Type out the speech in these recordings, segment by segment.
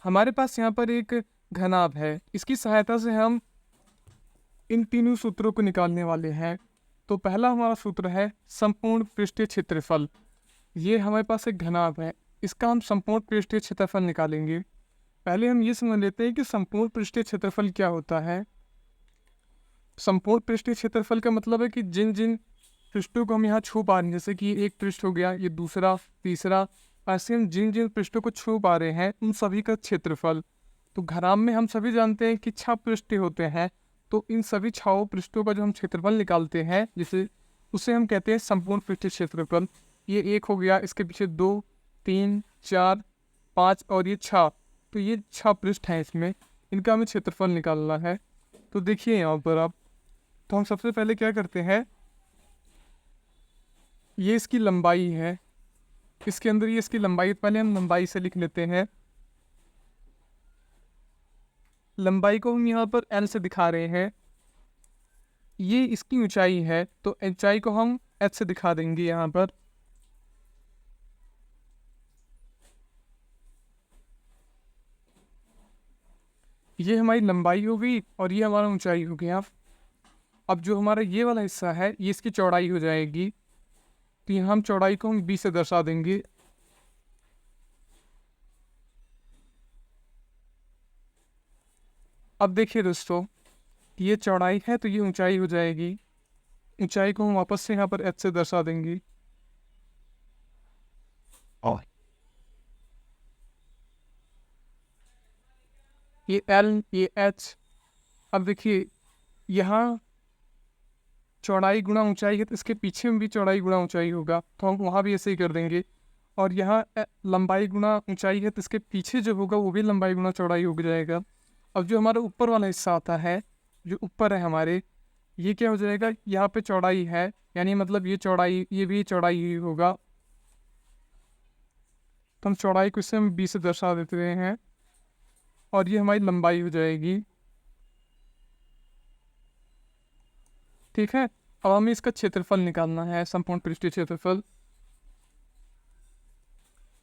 हमारे पास यहाँ पर एक घनाभ है। इसकी सहायता से हम इन तीनों सूत्रों को निकालने वाले हैं। तो पहला हमारा सूत्र है संपूर्ण पृष्ठीय क्षेत्रफल। ये हमारे पास एक घनाभ है, इसका हम संपूर्ण पृष्ठीय क्षेत्रफल निकालेंगे। पहले हम ये समझ लेते हैं कि संपूर्ण पृष्ठीय क्षेत्रफल क्या होता है। संपूर्ण पृष्ठीय क्षेत्रफल का मतलब है कि जिन जिन पृष्ठों को हम यहाँ छू पा रहे हैं, जैसे कि एक पृष्ठ हो गया, ये दूसरा, तीसरा, ऐसे हम जिन जिन पृष्ठों को छू पा रहे हैं उन सभी का क्षेत्रफल। तो घनाभ में हम सभी जानते हैं कि 6 पृष्ठ होते हैं, तो इन सभी 6 पृष्ठों का जो हम क्षेत्रफल निकालते हैं जिसे उसे हम कहते हैं संपूर्ण पृष्ठीय क्षेत्रफल। ये एक हो गया, इसके पीछे 2, 3, 4, 5 और ये 6। तो ये 6 पृष्ठ हैं, इसमें इनका हमें क्षेत्रफल निकालना है। तो देखिए यहाँ पर आप, तो हम सबसे पहले क्या करते हैं, ये इसकी लंबाई है, इसके अंदर ये इसकी लंबाई, पहले हम लंबाई से लिख लेते हैं। लंबाई को हम यहाँ पर L से दिखा रहे हैं। ये इसकी ऊंचाई है, तो ऊंचाई को हम H से दिखा देंगे यहाँ पर। ये हमारी लंबाई होगी और ये हमारा ऊंचाई हो गया। अब जो हमारा ये वाला हिस्सा है ये इसकी चौड़ाई हो जाएगी। तो यहाँ हम चौड़ाई को हम B से दर्शा देंगे। अब देखिए दोस्तों, ये चौड़ाई है तो ये ऊंचाई हो जाएगी। ऊंचाई को हम वापस से यहाँ पर H से दर्शा देंगे। ये L, ये H। अब देखिए यहाँ चौड़ाई गुणा ऊंचाई है, तो इसके पीछे में भी चौड़ाई गुणा ऊंचाई होगा, तो हम वहाँ भी ऐसे ही कर देंगे। और यहाँ लंबाई गुणा ऊंचाई है, तो इसके पीछे जो होगा वो भी लंबाई गुणा चौड़ाई हो जाएगा। अब जो हमारा ऊपर वाला हिस्सा आता है, जो ऊपर है हमारे, ये क्या हो जाएगा, यहाँ पे चौड़ाई है, यानी मतलब ये चौड़ाई, ये भी चौड़ाई ही होगा। तो हम चौड़ाई को इससे हम B से दर्शा देते हैं और ये हमारी लंबाई हो जाएगी। ठीक है, अब हमें इसका क्षेत्रफल निकालना है, संपूर्ण पृष्ठीय क्षेत्रफल।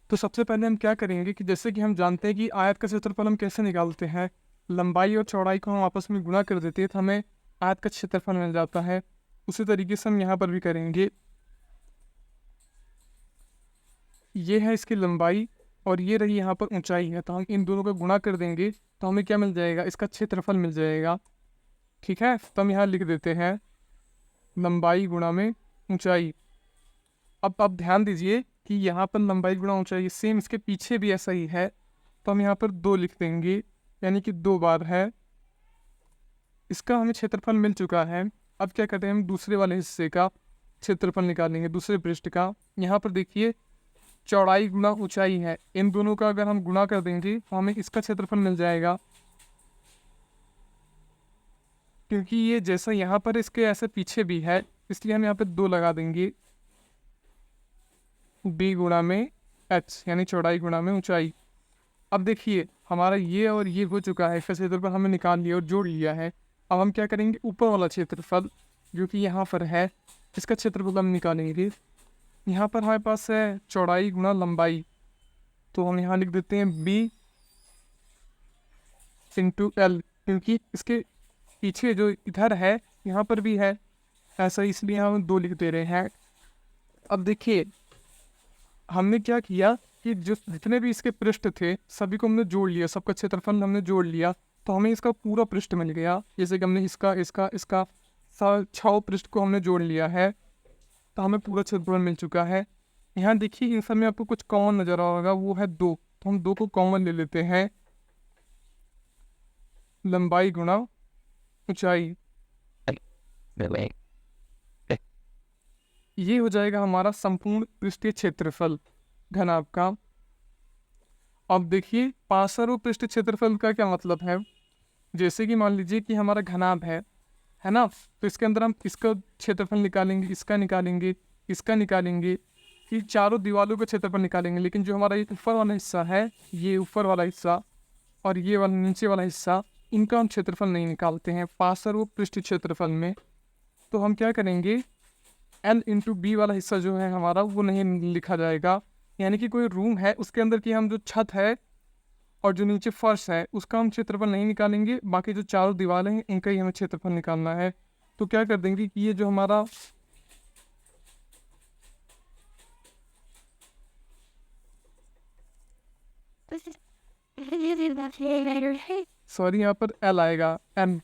तो सबसे पहले हम क्या करेंगे कि जैसे कि हम जानते हैं कि आयत का क्षेत्रफल हम कैसे निकालते हैं, लंबाई और चौड़ाई को हम आपस में गुणा कर देते हैं तो हमें आयत का क्षेत्रफल मिल जाता है। उसी तरीके से हम यहाँ पर भी करेंगे। ये है इसकी लंबाई और ये रही यहाँ पर ऊंचाई है, तो हम इन दोनों को गुणा कर देंगे तो हमें क्या मिल जाएगा, इसका क्षेत्रफल मिल जाएगा। ठीक है, तो हम यहाँ लिख देते हैं लंबाई गुणा में ऊंचाई। अब ध्यान दीजिए कि यहाँ पर लंबाई गुणा ऊंचाई सेम इसके पीछे भी ऐसा ही है, तो हम यहाँ पर 2 लिख देंगे, यानी कि 2 बार है। इसका हमें क्षेत्रफल मिल चुका है। अब क्या करते हैं, हम दूसरे वाले हिस्से का क्षेत्रफल निकालेंगे, दूसरे पृष्ठ का। यहाँ पर देखिए चौड़ाई गुणा ऊंचाई है, इन दोनों का अगर हम गुणा कर देंगे तो हमें इसका क्षेत्रफल मिल जाएगा। क्योंकि ये जैसा यहाँ पर इसके ऐसे पीछे भी है, इसलिए हम यहाँ पे 2 लगा देंगे। B गुणा में H, यानी चौड़ाई गुणा में ऊंचाई। अब देखिए हमारा ये और ये हो चुका है, इसका क्षेत्रफल हमने निकाल लिया और जोड़ लिया है। अब हम क्या करेंगे, ऊपर वाला क्षेत्रफल जो कि यहाँ पर है, इसका क्षेत्रफल हम निकालेंगे। यहाँ पर हमारे पास है चौड़ाई गुणा लंबाई, तो हम यहाँ लिख देते हैं B इंटू L, क्योंकि इसके पीछे जो इधर है यहाँ पर भी है ऐसा, इसलिए हम 2 लिख दे रहे हैं। अब देखिए हमने क्या किया कि जो जितने भी इसके पृष्ठ थे सभी को हमने जोड़ लिया, सबका क्षेत्रफल हमने जोड़ लिया, तो हमें इसका पूरा पृष्ठ मिल गया। जैसे कि हमने इसका इसका इसका 6 पृष्ठ को हमने जोड़ लिया है, तो हमें पूरा क्षेत्रफल मिल चुका है। यहाँ देखिए इन सब में आपको कुछ कॉमन नजर आ होगा, वो है 2, तो हम 2 को कॉमन ले लेते हैं। लंबाई गुणा ऊंचाई, ये हो जाएगा हमारा संपूर्ण पृष्ठीय क्षेत्रफल घनाभ का। अब देखिए पार्श्व पृष्ठ क्षेत्रफल का क्या मतलब है। जैसे कि मान लीजिए कि हमारा घनाभ है ना, तो इसके अंदर हम इसका क्षेत्रफल निकालेंगे, इसका निकालेंगे, इसका निकालेंगे, कि चारों दीवारों का क्षेत्रफल निकालेंगे। लेकिन जो हमारा ये ऊपर वाला हिस्सा है, ये ऊपर वाला हिस्सा और ये वाला नीचे वाला हिस्सा, इनका हम क्षेत्रफल नहीं निकालते हैं पार्श्व पृष्ठ क्षेत्रफल में। तो हम क्या करेंगे, L इंटू B वाला हिस्सा जो है हमारा वो नहीं लिखा जाएगा। यानी कि कोई रूम है उसके अंदर की हम जो छत है और जो नीचे फर्श है उसका हम क्षेत्रफल नहीं निकालेंगे, बाकी जो चारों दीवारें हैं इनका ही हमें क्षेत्रफल निकालना है। तो क्या कर देंगे कि ये जो हमारा सॉरी यहाँ पर एल आएगा, एम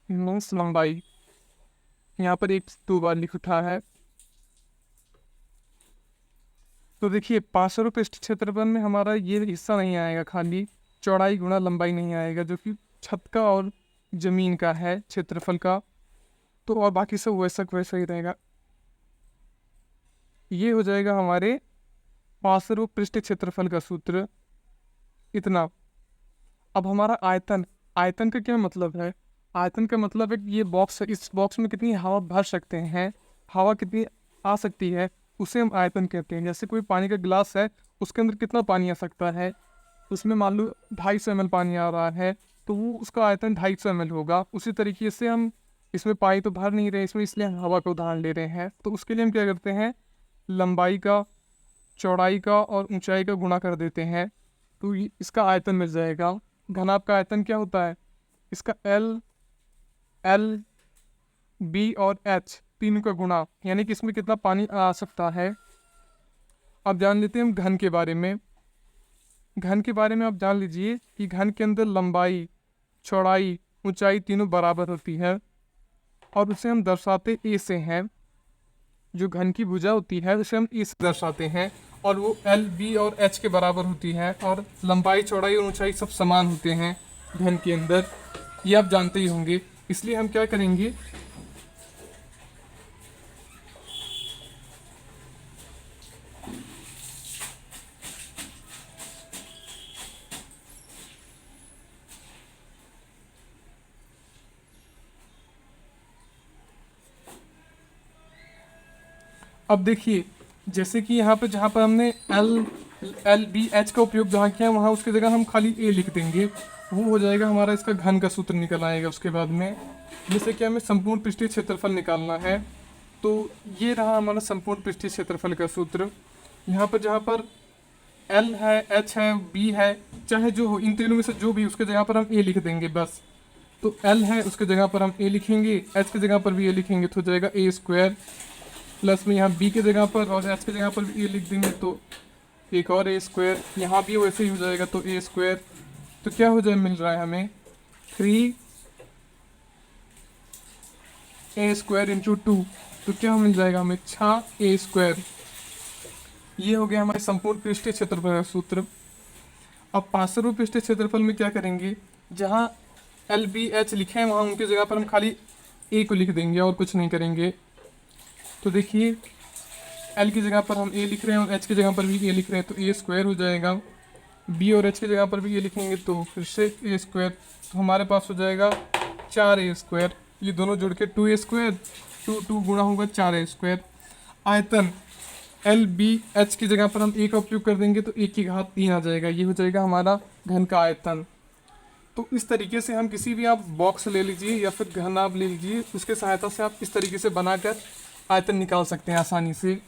मीन्स लंबाई, यहाँ पर एक 2 बार लिख उठा है। तो देखिए पार्श्व पृष्ठ क्षेत्रफल में हमारा ये हिस्सा नहीं आएगा, खाली चौड़ाई गुणा लंबाई नहीं आएगा, जो कि छत का और जमीन का है क्षेत्रफल का। तो और बाकी सब वैसा ही रहेगा। ये हो जाएगा हमारे पार्श्व पृष्ठ क्षेत्रफल का सूत्र, इतना। अब हमारा आयतन, आयतन का क्या मतलब है? आयतन का मतलब है कि ये बॉक्स है, इस बॉक्स में कितनी हवा भर सकते हैं, हवा कितनी आ सकती है, उसे हम आयतन कहते हैं। जैसे कोई पानी का गिलास है, उसके अंदर कितना पानी आ सकता है, उसमें मान लो 250 ml पानी आ रहा है, तो वो उसका आयतन 250 ml होगा। उसी तरीके से हम इसमें पानी तो भर नहीं रहे इसमें, इसलिए हम हवा का उदाहरण ले रहे हैं। तो उसके लिए हम क्या करते हैं, लंबाई का, चौड़ाई का और ऊंचाई का गुणा कर देते हैं, तो इसका आयतन मिल जाएगा। घनाभ का आयतन क्या होता है? इसका एल बी और एच तीनों का गुणा, यानी कि इसमें कितना पानी आ सकता है। अब जान लेते हैं हम घन के बारे में। घन के बारे में आप जान लीजिए कि घन के अंदर लंबाई, चौड़ाई, ऊंचाई तीनों बराबर होती है, और उसे हम दर्शाते ए से हैं। जो घन की भुजा होती है उसे हम ए से दर्शाते हैं, और वो एल बी और एच के बराबर होती है, और लंबाई, चौड़ाई और ऊंचाई सब समान होते हैं घन के अंदर। ये आप जानते ही होंगे। इसलिए हम क्या करेंगे, अब देखिए जैसे कि यहाँ पे जहाँ पर हमने एल बी एच का उपयोग जहाँ किया वहाँ उसकी जगह हम खाली ए लिख देंगे, वो हो जाएगा हमारा इसका घन का सूत्र निकल आएगा। उसके बाद में जैसे कि हमें संपूर्ण पृष्ठीय क्षेत्रफल निकालना है, तो ये रहा हमारा संपूर्ण पृष्ठीय क्षेत्रफल का सूत्र। यहाँ पर जहाँ पर एल है, एच है, बी है, चाहे जो हो, इन तीनों में से जो भी, उसके जगह पर हम ए लिख देंगे बस। तो एल है उसके जगह पर हम ए लिखेंगे, एच की जगह पर भी ए लिखेंगे, तो हो जाएगा ए स्क्वायर, प्लस में यहाँ बी की जगह पर और एच की जगह पर भी ए लिख देंगे, तो एक और ए स्क्वायर, यहाँ भी वैसे ही हो जाएगा, तो ए स्क्वायर। तो क्या हो जाए, मिल रहा है हमें 3 ए स्क्वायर इंटू 2, तो क्या मिल जाएगा हमें 6 ए स्क्वायर। ये हो गया हमारे संपूर्ण पृष्ठीय क्षेत्रफल का सूत्र। अब पार्श्व पृष्ठीय क्षेत्रफल में क्या करेंगे, जहाँ एल बी एच लिखे हैं वहाँ उनकी जगह पर हम खाली ए को लिख देंगे और कुछ नहीं करेंगे। तो देखिए एल की जगह पर हम ए लिख रहे हैं और एच की जगह पर भी ए लिख रहे हैं, तो ए स्क्वायर हो जाएगा। बी और एच की जगह पर भी ए लिखेंगे तो फिर से ए स्क्वायर, तो हमारे पास हो जाएगा 4 ए स्क्वायर। ये दोनों जुड़ के 2 ए स्क्वायर, 2 गुणा होगा 4 ए स्क्वायर। आयतन एल बी एच की जगह पर हम ए का उपयोग कर देंगे, तो 1 की घात 3 आ जाएगा। ये हो जाएगा हमारा घन का आयतन। तो इस तरीके से हम किसी भी आप बॉक्स ले लीजिए या फिर घनाभ ले लीजिए, उसके सहायता से आप इस तरीके से बनाकर आयतन निकाल सकते हैं आसानी से।